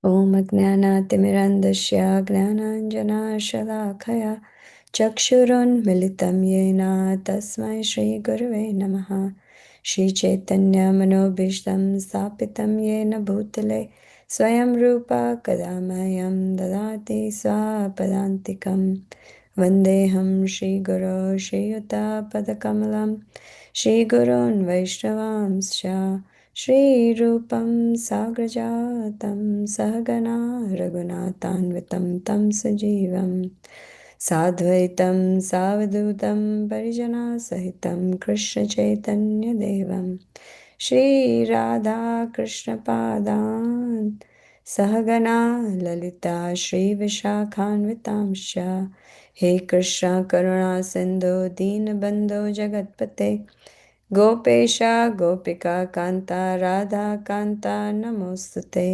ॐ अज्ञानातिमिरन्धस्य ज्ञानाञ्जनाशलाखया चक्षुरुन्मिलितं येन तस्मै श्रीगुरवे नमः। श्रीचैतन्यमनोभीष्टं स्थापितं येन भूतले स्वयं रूपा कदा मह्यं ददाति स्वापदान्तिकं। वन्देऽहं श्रीगुरो श्रीयुतापदकमलं श्रीगुरोन् वैष्णवांश्च श्रीरूपं साग्रजातं सहगना रघुनाथान्वितं तं सजीवं साद्वैतं सावधूतं परिजनसहितं कृष्णचैतन्यदेवं श्रीराधाकृष्णपादान् सहगना ललिता श्रीविशाखान्वितांश्च। हे कृष्ण करुणा सिन्धो दीनबन्धो जगत्पते गोपेशा गोपिका कान्ता राधा कान्ता नमोस्तुते।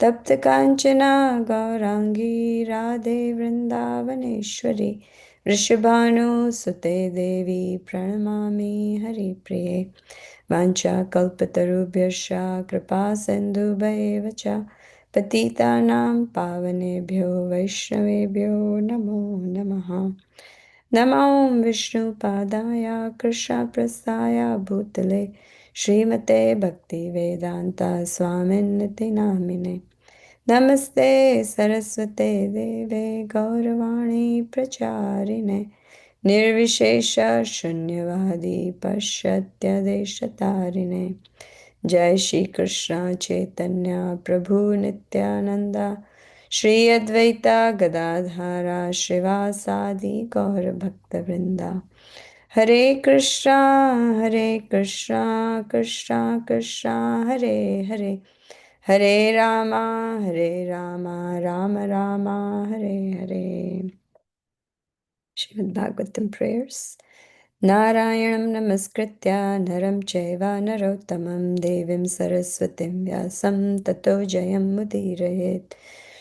तप्त काञ्चना गौराङ्गी राधे वृन्दावनेश्वरी वृषभानुसुते देवी प्रणमामि हरिप्रिये। वाञ्छाकल्पतरुभ्यश्च कृपा सिन्धुभ्येव च पतितानां पावनेभ्यो वैष्णवेभ्यो नमो नमः। नमो विष्णुपादाय कृष्णप्रस्थाय भूतले श्रीमते भक्तिवेदान्ता स्वामिन्निति नामिने। नमस्ते सरस्वते देवे गौरवाणी प्रचारिणे निर्विशेष शून्यवादी पश्चात्यदेशतारिणे। जय श्री कृष्ण चैतन्य प्रभु नित्यानंदा श्री अद्वैता गदाधारा श्रीवासादि गौर भक्तवृंदा। हरे Krishna Krishna Krishna Hare Hare Hare Rama Ram Ram Hare Hare. Srimad Bhagavatam prayers. Narayanam namaskritya naram chaiva narottamam devim saraswatim vyasam tato jayam mudirayet.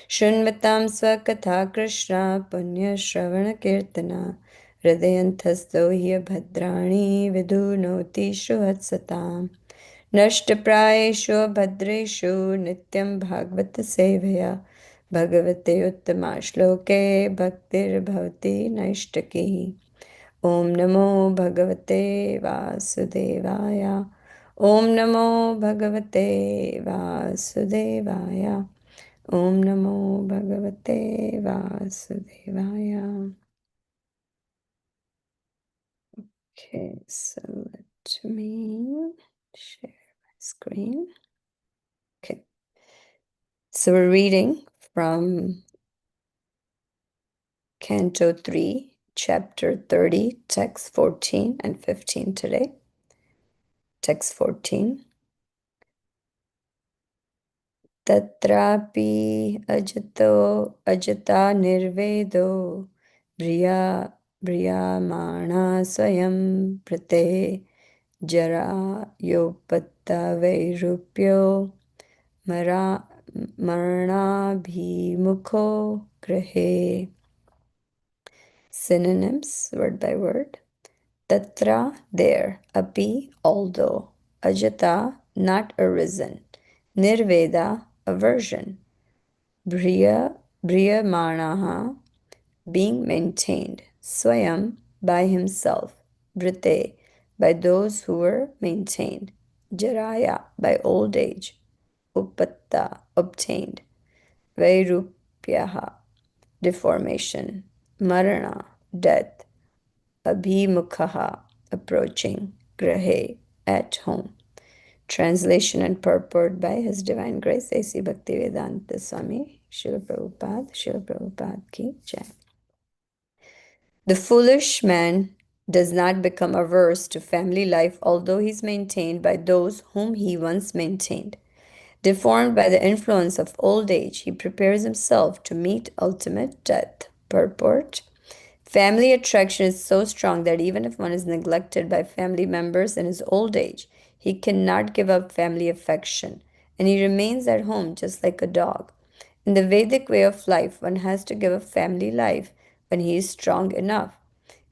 Shunvatam swakatha krishna punya shravana kirtana hridayantasto hiya bhadrani vidunoti shuhatsatam. नष्टप्रायेषु भद्रेषु नित्यं भागवत सेवया भगवते उत्तमा श्लोके भक्तिर्भवति नैष्टकी। ॐ नमो भगवते वासुदेवाय। ॐ नमो भगवते वासुदेवाय। ॐ नमो भगवते वासुदेवाय। Okay, so let me share my screen. Okay, so we're reading from Canto 3, Chapter 30, Text 14 and 15 today. Text 14. Tatrapi ajata nirvedo briyamana swayam prate jara yopatta vairupyo marnabhimukho grahe. Synonyms, word by word. Tatra, there. Api, although. Ajata, not arisen. Nirveda, aversion. Briyamanaha, being maintained. Swayam, by himself. Brite, by those who were maintained. Jaraya, by old age. Upatta, obtained. Vairupyaha, deformation. Marana, death. Abhimukhaha, approaching. Grahe, at home. Translation and purport by His Divine Grace A.C. Bhaktivedanta Swami Srila Prabhupada ki jai. The foolish man does not become averse to family life, although he is maintained by those whom he once maintained. Deformed by the influence of old age, he prepares himself to meet ultimate death. Purport. Family attraction is so strong that even if one is neglected by family members in his old age, he cannot give up family affection, and he remains at home just like a dog. In the Vedic way of life, one has to give up family life when he is strong enough.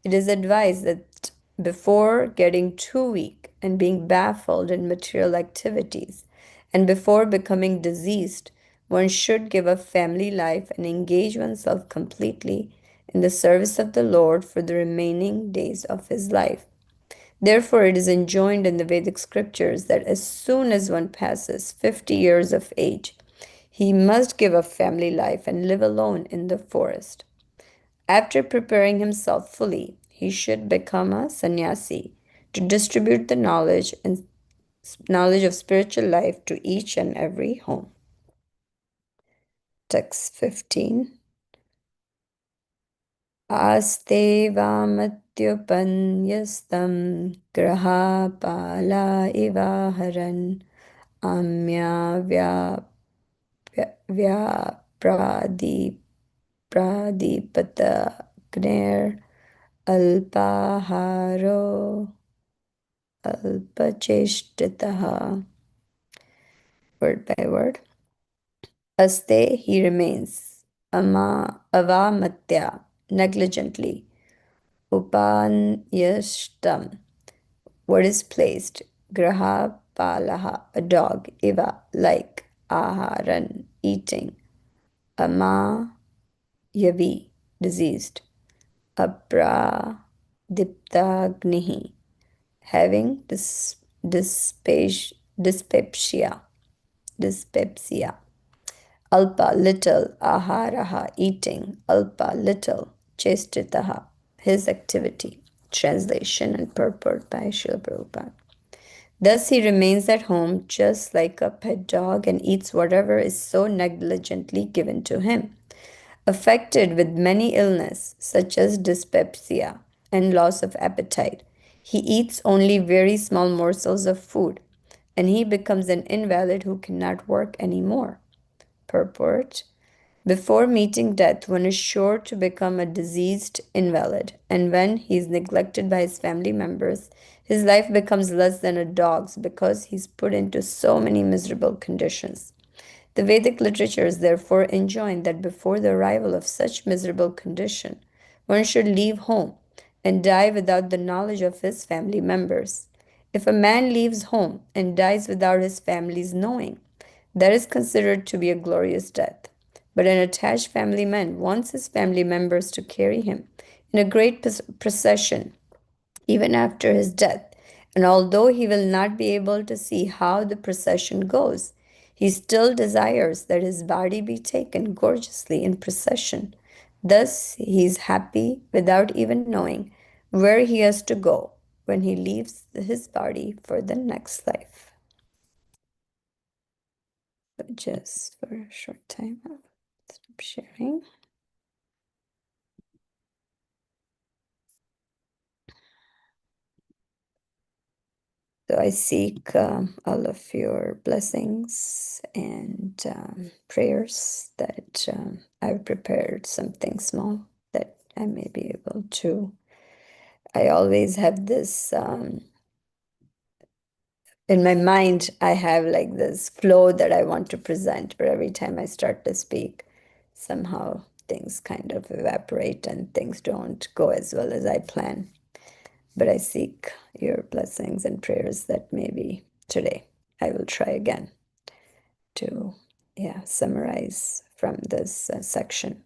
It is advised that before getting too weak and being baffled in material activities, and before becoming diseased, one should give up family life and engage oneself completely in the service of the Lord for the remaining days of his life. Therefore, it is enjoined in the Vedic scriptures that as soon as one passes 50 years of age, he must give up family life and live alone in the forest. After preparing himself fully, he should become a sannyasi to distribute the knowledge of spiritual life to each and every home. Text 15. Aste vamatyupanyastam grahapala ivaharan amya pradipata gner alpaharo alpacheshtitaha. Word by word. Aste, he remains. Avamatya, negligently. Upanyashtam, what is placed. Graha palaha, a dog. Iva, like. Aharan, eating. Ama yavi, diseased. Apra diptagnihi, having dyspepsia. Dyspepsia. Alpa, little. Aharaha, eating. Alpa, little. Chestitaha, his activity. Translation and purport by Srila Prabhupada. Thus he remains at home just like a pet dog and eats whatever is so negligently given to him. Affected with many illness, such as dyspepsia and loss of appetite, he eats only very small morsels of food, and he becomes an invalid who cannot work anymore. Purport. Before meeting death, one is sure to become a diseased invalid, and when he is neglected by his family members, his life becomes less than a dog's because he's put into so many miserable conditions. The Vedic literatures therefore enjoin that before the arrival of such miserable condition, one should leave home and die without the knowledge of his family members. If a man leaves home and dies without his family's knowing, that is considered to be a glorious death. But an attached family man wants his family members to carry him in a great procession even after his death. And although he will not be able to see how the procession goes, he still desires that his body be taken gorgeously in procession. Thus, he is happy without even knowing where he has to go when he leaves his body for the next life. So just for a short time, I'll stop sharing. So I seek all of your blessings and prayers that I've prepared something small that I may be able to. I always have this in my mind, I have like this flow that I want to present, but every time I start to speak, somehow things kind of evaporate and things don't go as well as I plan. But I seek your blessings and prayers that maybe today I will try again to summarize from this section.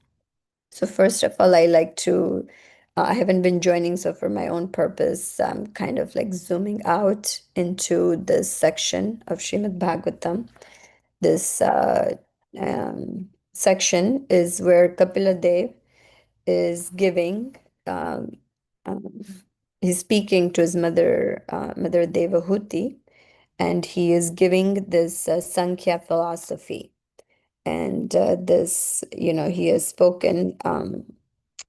So first of all, I like to, I haven't been joining, so for my own purpose, I'm kind of like zooming out into this section of Srimad Bhagavatam. This section is where Kapila Dev is giving, um, um, he's speaking to his mother, Mother Devahuti, and he is giving this Sankhya philosophy. And this, he has spoken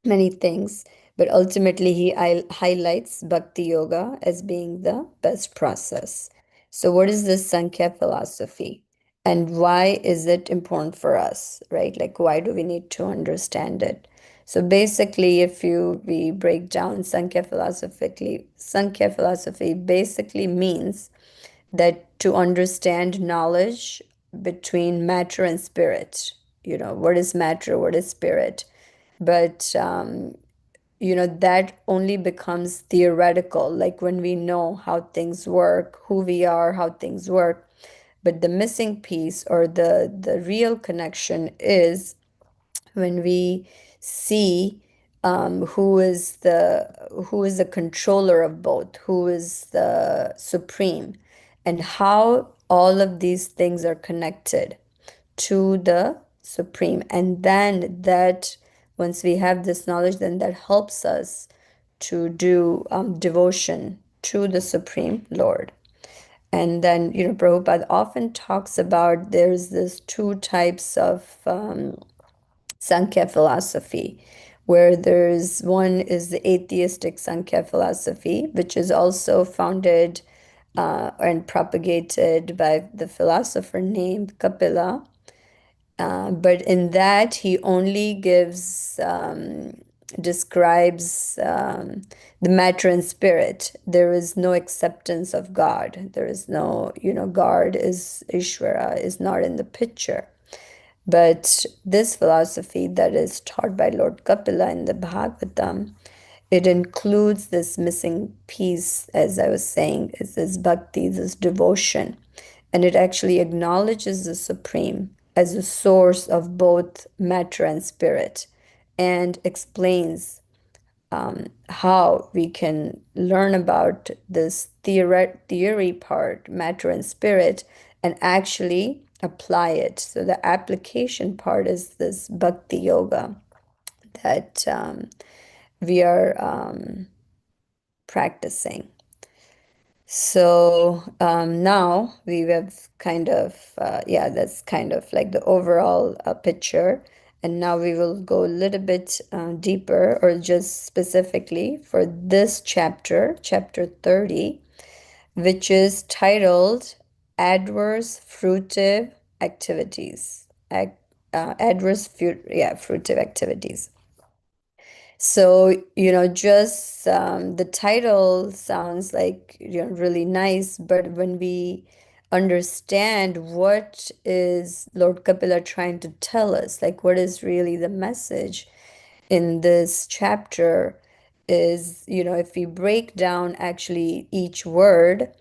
many things, but ultimately he highlights Bhakti Yoga as being the best process. So, what is this Sankhya philosophy? And why is it important for us, right? Like, why do we need to understand it? So basically, if we break down Sankhya philosophy basically means that to understand knowledge between matter and spirit, what is matter, what is spirit? But that only becomes theoretical, like when we know how things work, who we are, how things work. But the missing piece, or the real connection, is when we see who is the controller of both, who is the supreme, and how all of these things are connected to the supreme. And then that, once we have this knowledge, then that helps us to do devotion to the Supreme Lord. And then, Prabhupada often talks about there's this two types of Sankhya philosophy, where there's one is the atheistic Sankhya philosophy, which is also founded and propagated by the philosopher named Kapila. But in that, he only describes the matter and spirit. There is no acceptance of God. There is no, God is Ishvara, is not in the picture. But this philosophy that is taught by Lord Kapila in the Bhagavatam, it includes this missing piece, as I was saying, is this bhakti, this devotion. And it actually acknowledges the Supreme as a source of both matter and spirit, and explains how we can learn about this theory part, matter and spirit, and actually apply it. So the application part is this bhakti yoga that we are practicing. So now we have kind of, yeah, that's kind of like the overall picture. And now we will go a little bit deeper, or just specifically for this chapter, chapter 30, which is titled Adverse Fruitive Activities. Fruitive activities. So, just the title sounds like, really nice, but when we understand what is Lord Kapila trying to tell us, like what is really the message in this chapter, is, if we break down actually each word,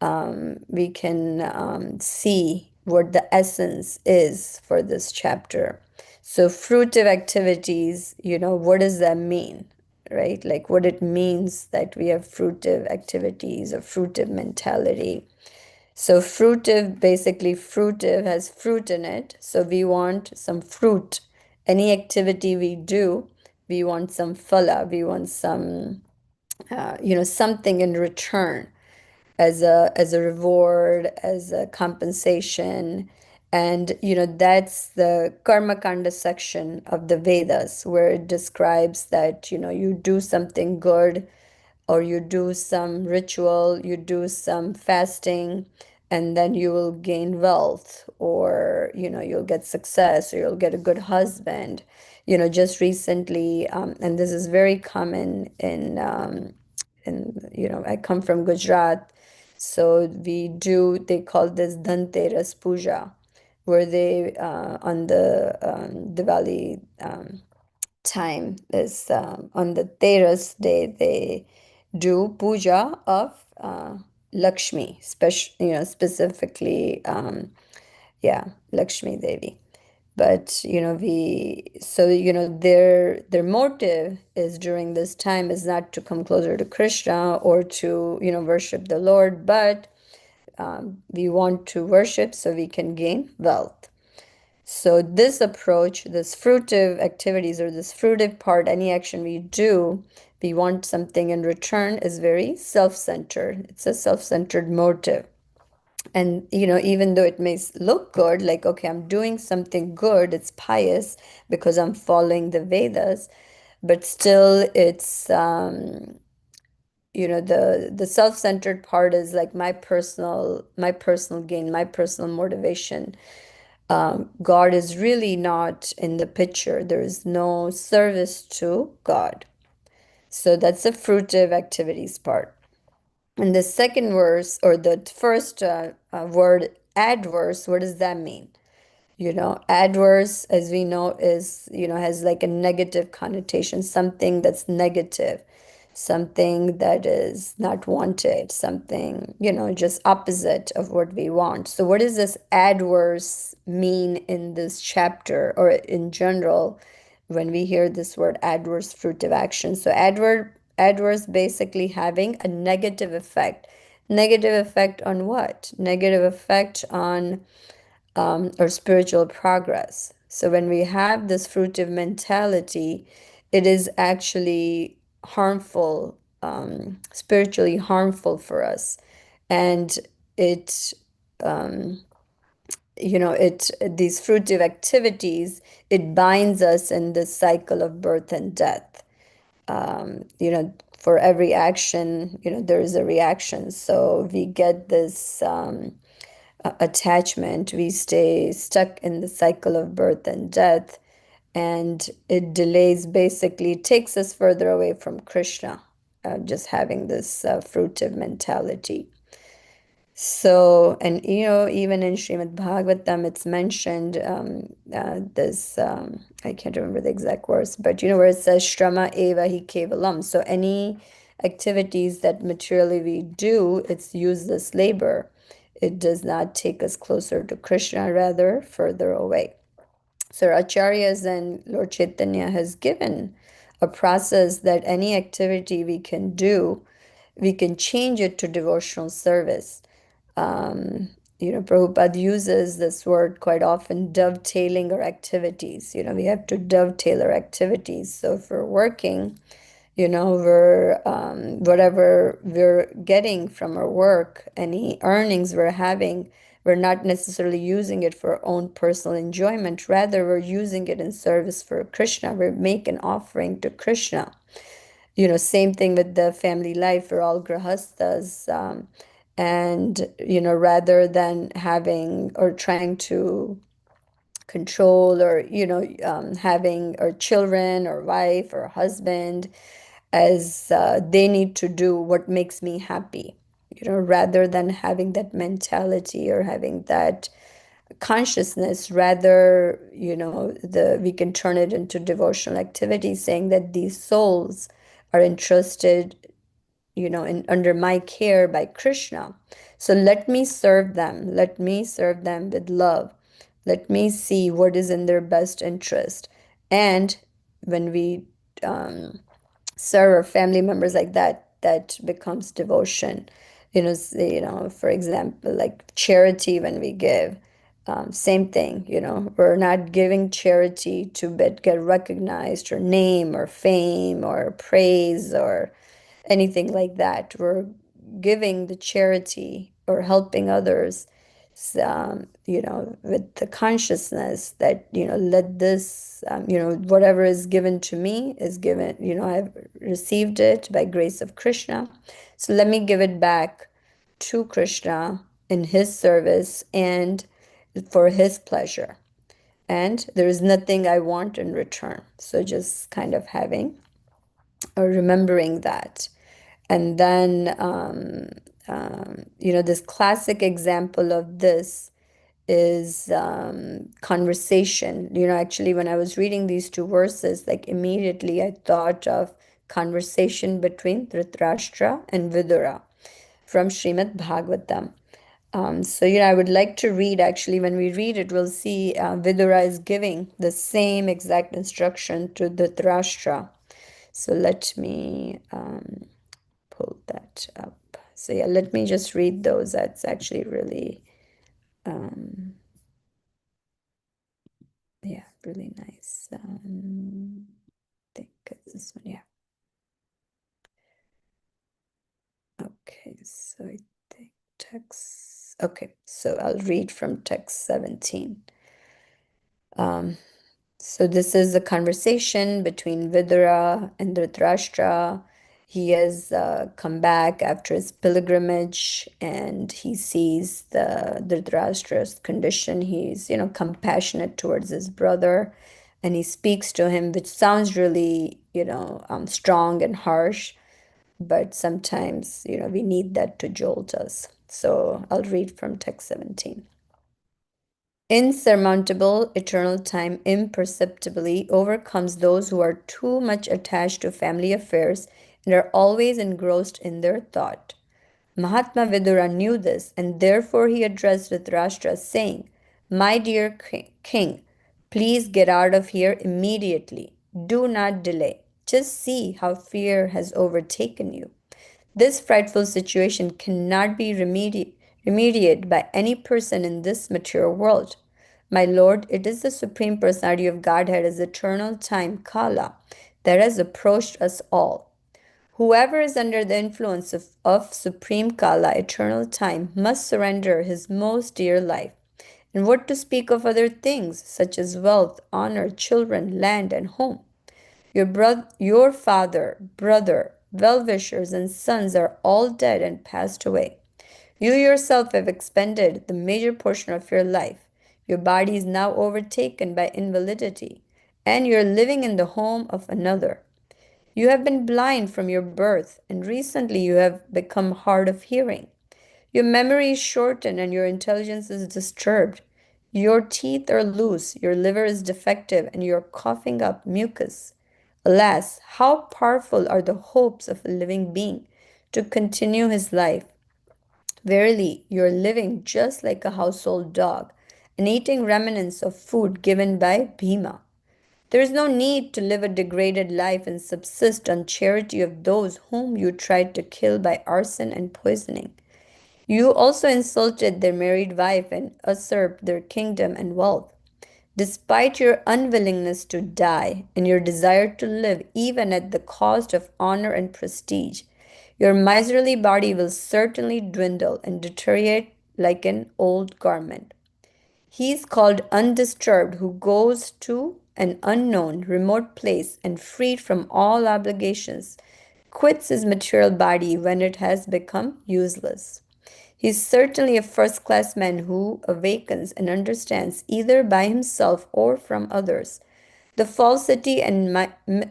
we can see what the essence is for this chapter. So, fruitive activities, what does that mean, right? Like what it means that we have fruitive activities or fruitive mentality. So, fruitive, basically, fruitive has fruit in it. So, we want some fruit. Any activity we do, we want some phala, we want some, something in return, as a reward, as a compensation. And that's the karma kanda section of the Vedas, where it describes that you do something good, or you do some ritual, you do some fasting, and then you will gain wealth, or you'll get success, or you'll get a good husband. Just recently, and this is very common in I come from Gujarat, so they call this Dhanteras Puja, where they on the Diwali time, is on the Teras day, they do puja of Lakshmi, specifically, yeah, Lakshmi Devi. But their motive is, during this time, is not to come closer to Krishna or to worship the Lord, but we want to worship so we can gain wealth. So this approach, this fruitive activities, or this fruitive part, any action we do, we want something in return, is very self-centered. It's a self-centered motive. And even though it may look good, like, okay, I'm doing something good, it's pious because I'm following the Vedas, but still it's the self-centered part is like my personal gain, my personal motivation. God is really not in the picture. There is no service to God. So that's the fruitive activities part. And the second verse, or the first word, adverse, what does that mean? Adverse, as we know, is, has like a negative connotation, something that's negative. something that is not wanted, something, just opposite of what we want. So, what does this adverse mean in this chapter or in general when we hear this word adverse fruitive action? So, adverse basically having a negative effect. Negative effect on what? Negative effect on or spiritual progress. So when we have this fruitive mentality, it is actually harmful, spiritually harmful for us. And it, these fruitive activities, it binds us in this cycle of birth and death. For every action, there is a reaction. So we get this attachment, we stay stuck in the cycle of birth and death, and it delays, basically takes us further away from Krishna, just having this fruitive mentality. So, and even in Srimad Bhagavatam, it's mentioned this, I can't remember the exact words, but where it says, Shrama eva hi kevalam. So, any activities that materially we do, it's useless labor. It does not take us closer to Krishna, rather further away. So, our acharyas and Lord Chaitanya has given a process that any activity we can do, we can change it to devotional service. Prabhupada uses this word quite often, dovetailing our activities. We have to dovetail our activities. So if we're working, we're whatever we're getting from our work, any earnings we're having, we're not necessarily using it for our own personal enjoyment. Rather, we're using it in service for Krishna. We make an offering to Krishna. Same thing with the family life. We're all grahastas. And, rather than having or trying to control or, having our children or wife or husband as they need to do what makes me happy, rather than having that mentality or having that consciousness, rather, we can turn it into devotional activity, saying that these souls are entrusted, in under my care by Krishna. So let me serve them. Let me serve them with love. Let me see what is in their best interest. And when we serve our family members like that, that becomes devotion. For example, like charity when we give. Same thing, we're not giving charity to get recognized or name or fame or praise or anything like that. We're giving the charity or helping others, with the consciousness that, let this, whatever is given to me is given, I've received it by grace of Krishna. So let me give it back to Krishna in his service and for his pleasure. And there is nothing I want in return. So just kind of having or remembering that. And then, this classic example of this is conversation. Actually, when I was reading these two verses, like immediately I thought of conversation between Dhritarashtra and Vidura from Srimad Bhagavatam. So, I would like to read, actually, when we read it, we'll see Vidura is giving the same exact instruction to Dhritarashtra. So let me pull that up. So yeah, let me just read those. That's actually really, yeah, really nice. I think it's this one, yeah. Okay, so I think text, okay, so I'll read from text 17. So this is a conversation between Vidura and Dhritarashtra. He has come back after his pilgrimage and he sees the Dhritarashtra's condition. He's, compassionate towards his brother and he speaks to him, which sounds really, strong and harsh, but sometimes, we need that to jolt us. So I'll read from text 17. Insurmountable eternal time imperceptibly overcomes those who are too much attached to family affairs and are always engrossed in their thought. Mahatma Vidura knew this, and therefore he addressed Dhritarashtra, saying, "My dear king, please get out of here immediately. Do not delay. Just see how fear has overtaken you. This frightful situation cannot be remediated by any person in this material world. My Lord, it is the Supreme Personality of Godhead as eternal time, Kala, that has approached us all. Whoever is under the influence of Supreme Kala, eternal time, must surrender his most dear life. And what to speak of other things, such as wealth, honor, children, land, and home? Your father, brother, well-wishers, and sons are all dead and passed away. You yourself have expended the major portion of your life. Your body is now overtaken by invalidity, and you are living in the home of another. You have been blind from your birth, and recently you have become hard of hearing. Your memory is shortened and your intelligence is disturbed. Your teeth are loose, your liver is defective, and you are coughing up mucus. Alas, how powerful are the hopes of a living being to continue his life. Verily, you are living just like a household dog and eating remnants of food given by Bhima. There is no need to live a degraded life and subsist on charity of those whom you tried to kill by arson and poisoning. You also insulted their married wife and usurped their kingdom and wealth. Despite your unwillingness to die and your desire to live even at the cost of honor and prestige, your miserly body will certainly dwindle and deteriorate like an old garment. He is called undisturbed who goes to an unknown, remote place and freed from all obligations, quits his material body when it has become useless. He is certainly a first class man who awakens and understands, either by himself or from others, the falsity and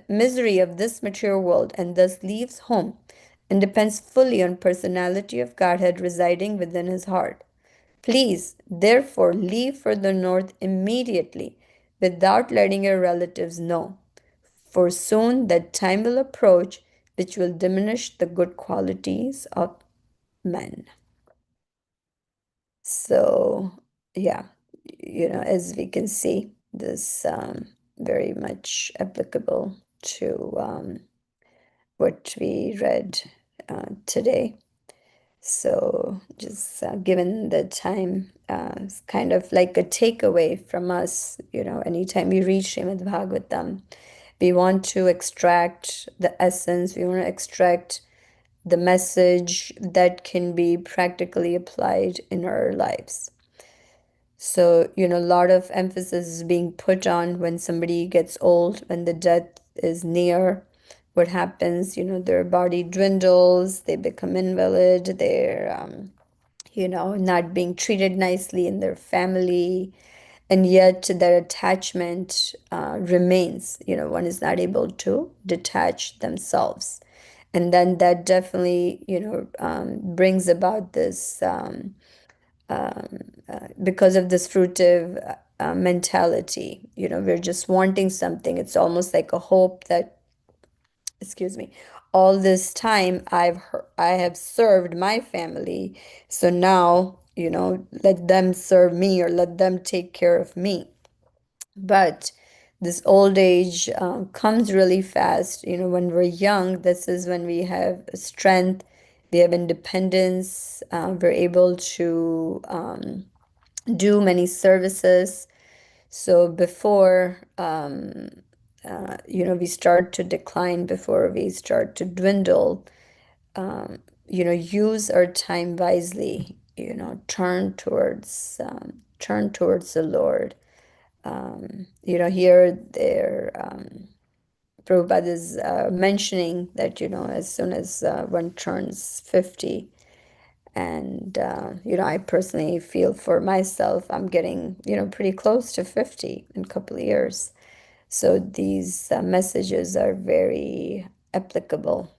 misery of this material world and thus leaves home and depends fully on personality of Godhead residing within his heart. Please, therefore, leave for the north immediately without letting your relatives know, for soon that time will approach which will diminish the good qualities of men. So, yeah, as we can see, this very much applicable to what we read today. So, just given the time, it's kind of like a takeaway from us, anytime we read Srimad Bhagavatam, we want to extract the essence, we want to extract the message that can be practically applied in our lives. So, a lot of emphasis is being put on when somebody gets old, when the death is near. What happens? Their body dwindles, they become invalid, they're, not being treated nicely in their family, and yet their attachment remains. One is not able to detach themselves. And then that definitely, brings about this. Because of this fruitive mentality. We're just wanting something. It's almost like a hope that, excuse me, all this time I have served my family, so now, let them serve me or let them take care of me. But this old age comes really fast. When we're young, this is when we have strength, we have independence, we're able to do many services. So before, we start to decline, before we start to dwindle, use our time wisely, turn towards the Lord. Here there, Prabhupada is mentioning that, as soon as one turns 50, and, I personally feel for myself, I'm getting, pretty close to 50 in a couple of years. So these messages are very applicable.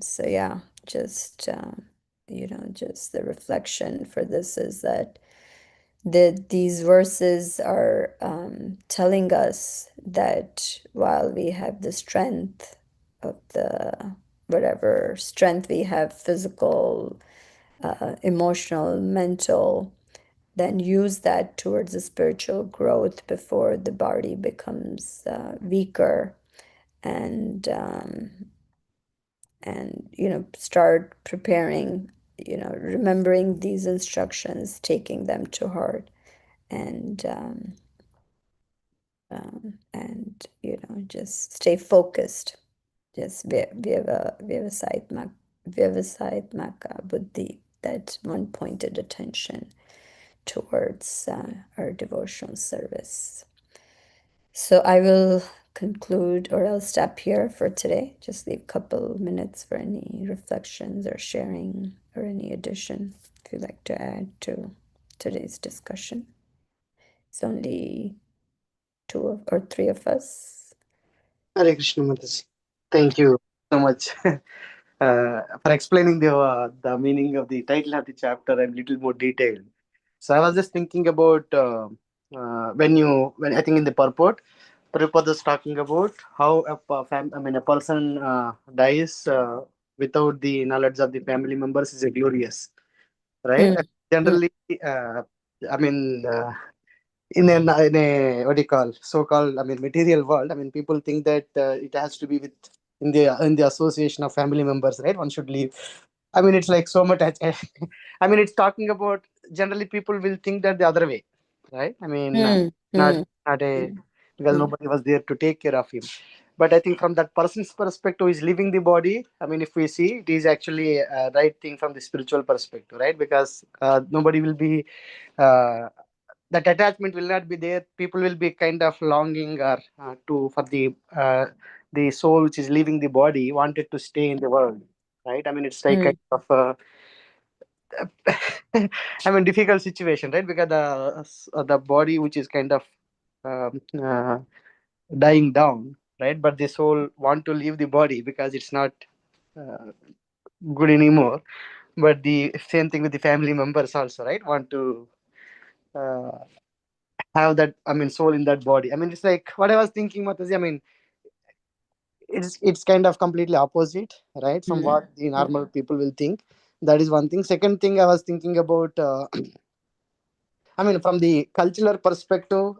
So yeah, just the reflection for this is that these verses are telling us that while we have the strength, the whatever strength we have, physical, emotional, mental, then use that towards the spiritual growth before the body becomes weaker, and start preparing, remembering these instructions, taking them to heart, and just stay focused. Just Vyavasayatmaka buddhi, that one pointed attention towards our devotional service. So I will conclude, or I'll stop here for today. Just leave a couple minutes for any reflections or sharing or any addition if you'd like to add to today's discussion. It's only or three of us. Hare Krishna Mataji. Thank you so much for explaining the meaning of the title of the chapter and little more detailed. So I was just thinking about when I think in the purport, Prabhupada was talking about how a person dies without the knowledge of the family members is a glorious, right? Mm, mm, Generally, uh, I mean. In a what do you call so-called material world, people think that it has to be with in the association of family members, right? One should leave. It's like so much it's talking about, generally people will think that the other way, right? mm, Not mm, not a, mm, because mm, nobody was there to take care of him. But I think from that person's perspective who is leaving the body, if we see, it is actually a right thing from the spiritual perspective, right? Because nobody will be uh, that attachment will not be there. People will be kind of longing or to for the soul which is leaving the body wanted to stay in the world, right? It's like kind mm, of difficult situation, right? Because the body which is kind of um, uh, dying down, right? But the soul want to leave the body because it's not uh, good anymore. But the same thing with the family members also, right? Want to uh, have that, soul in that body. It's like what I was thinking, Mataji. It's kind of completely opposite, right, from mm, what the mm, normal people will think. That is one thing. Second thing I was thinking about, from the cultural perspective,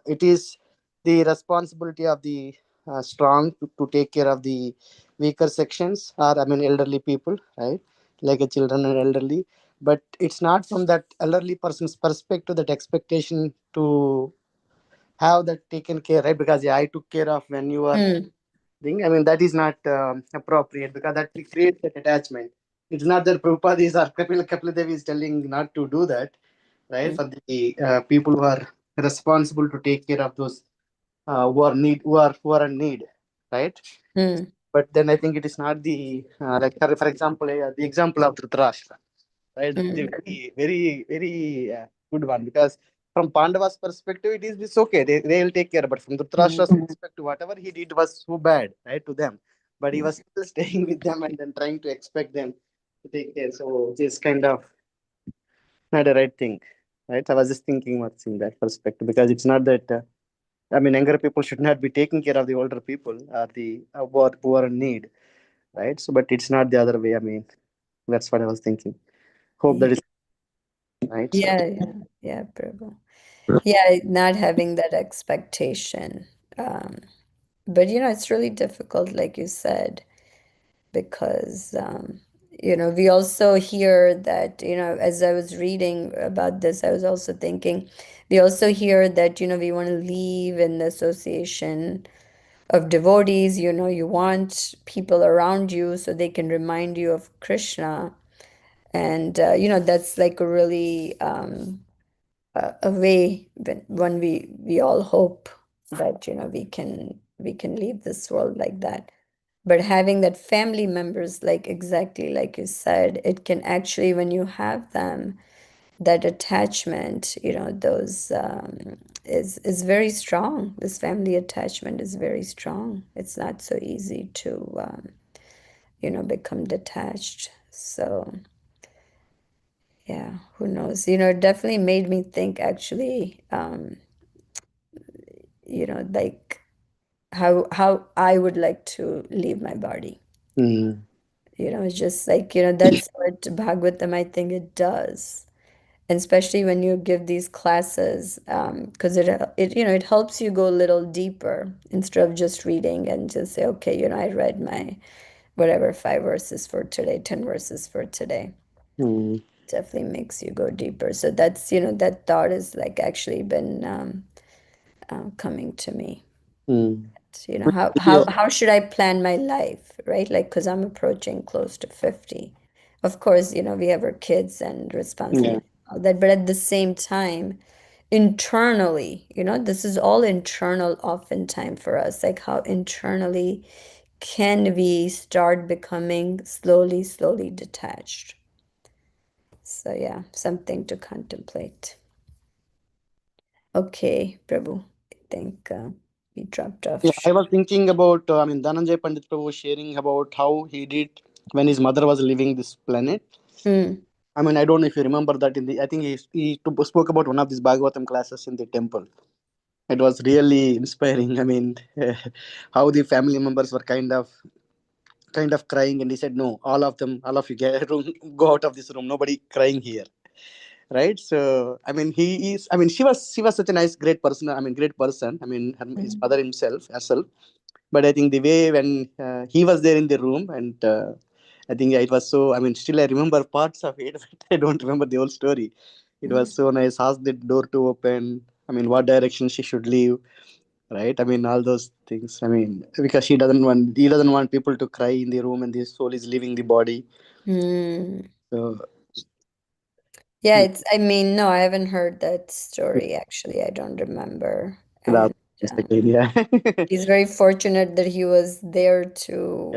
it is the responsibility of the strong to take care of the weaker sections, or elderly people, right? Like a children and elderly. But it's not from that elderly person's perspective that expectation to have that taken care, right? Because yeah, I took care of when you are mm, thing. That is not appropriate, because that creates that attachment. It's not that Prabhupada is or Kapil Dev is telling not to do that, right? mm, For the people who are responsible to take care of those who are in need, right? mm, But then I think it is not the like for example, the example of Dhritarashtra, right? That is a mm, very, very, very good one, because from Pandava's perspective, it's okay. They will take care. But from mm, Dhritarashtra's perspective, whatever he did was so bad, right, to them. But he mm. was still staying with them and then trying to expect them to take care. So it's kind of not the right thing, right? I was just thinking what's in that perspective, because it's not that. Younger people should not be taking care of the older people or the who are in need, right? So, but it's not the other way. That's what I was thinking. Hope that Yeah, is right. So. yeah, yeah, yeah, Prabhu. Yeah, not having that expectation. Um, but it's really difficult, like you said, because we also hear that, as I was reading about this, I was also thinking, we also hear that, we want to leave in the association of devotees, you want people around you so they can remind you of Krishna. And that's like a really a way when one we all hope that we can leave this world like that. But having that family members, like exactly like you said, it can actually, when you have them, that attachment, those is very strong. This family attachment is very strong. It's not so easy to become detached. So yeah, who knows? It definitely made me think actually, like how I would like to leave my body. Mm. It's just like, that's what Bhagavatam, I think it does. And especially when you give these classes, because it helps you go a little deeper instead of just reading and just say, okay, I read my whatever 5 verses for today, 10 verses for today. Mm. Definitely makes you go deeper. So that's, that thought is like actually been coming to me. Mm. How Yeah. how how should I plan my life, right? Like, because I'm approaching close to 50. Of course, we have our kids and Yeah. responsibility, all that, but at the same time, internally, this is all internal often time for us. Like, how internally can we start becoming slowly, slowly detached? So yeah, something to contemplate. Okay, Prabhu, I think we dropped Yeah, off. I was thinking about, Dhananjay Pandit Prabhu was sharing about how he did when his mother was leaving this planet. Mm, I mean, I don't know if you remember that I think he spoke about one of these Bhagavatam classes in the temple. It was really inspiring. I mean, how the family members were kind of crying, and he said, "No, all of you get room, go out of this room. Nobody crying here." Right? So, I mean, he is. I mean, she was such a nice, great person. I mean, great person. I mean, his mm, mother herself. But I think the way when he was there in the room, and I think it was so. I mean, still I remember parts of it, but I don't remember the whole story. It mm. was so nice. Asked the door to open. I mean, what direction she should leave, right? I mean, all those things. I mean, because he doesn't want people to cry in the room, and the soul is leaving the body. Mm. So, Yeah, mm, I mean, no, I haven't heard that story actually. I don't remember. that's And again, yeah. he's very fortunate that he was there to,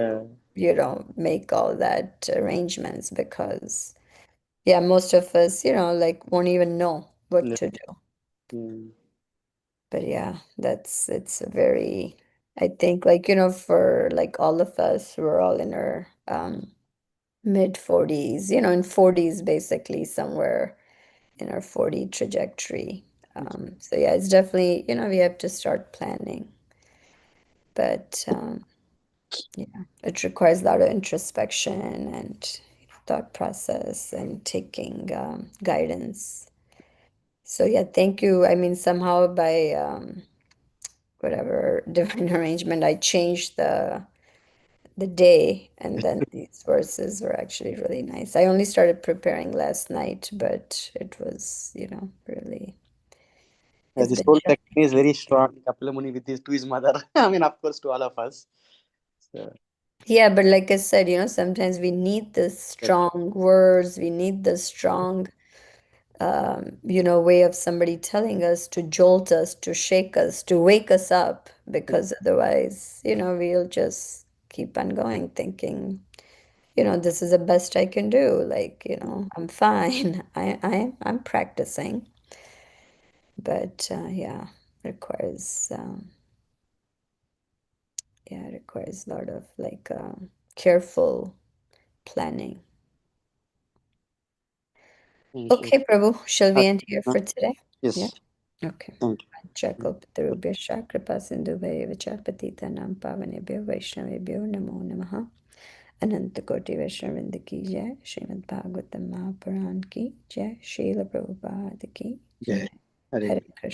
Yeah. make all that arrangements because, yeah, most of us, like won't even know what Yeah. to do. Mm. But yeah, it's a very, I think, like, for like all of us, we're all in our mid 40s, in 40s basically somewhere in our 40 trajectory. So yeah, it's definitely, we have to start planning. But yeah, it requires a lot of introspection and thought process and taking guidance. So yeah, thank you. I mean, somehow by whatever divine arrangement, I changed the day, and then these verses were actually really nice. I only started preparing last night, but it was, really, it's This been whole shifting. technique is very strong. Kapila Muni with his to his mother. I mean, of course, to all of us. So, Yeah, but like I said, sometimes we need the yes, strong words, we need the strong, way of somebody telling us to jolt us, to shake us, to wake us up, yes, because otherwise, we'll just keep on going thinking, this is the best I can do. Like, I'm fine. I'm practicing, but yeah, requires, yeah, it requires a lot of like careful planning. thank you. Okay, Prabhu, shall Uh, we end here for today? Yeah. yes, Okay. thank you. Panchakalpatarubhyascha kripa sindhubhaya cha patitanam pavanebhyo vaishnavebhyo namo namaha. अनंत कोटि वैष्णवृंद की जय श्रीमद् भागवतम महापुराण की जय श्रील प्रभुपाद की जय Yeah. Hare हरे कृष्ण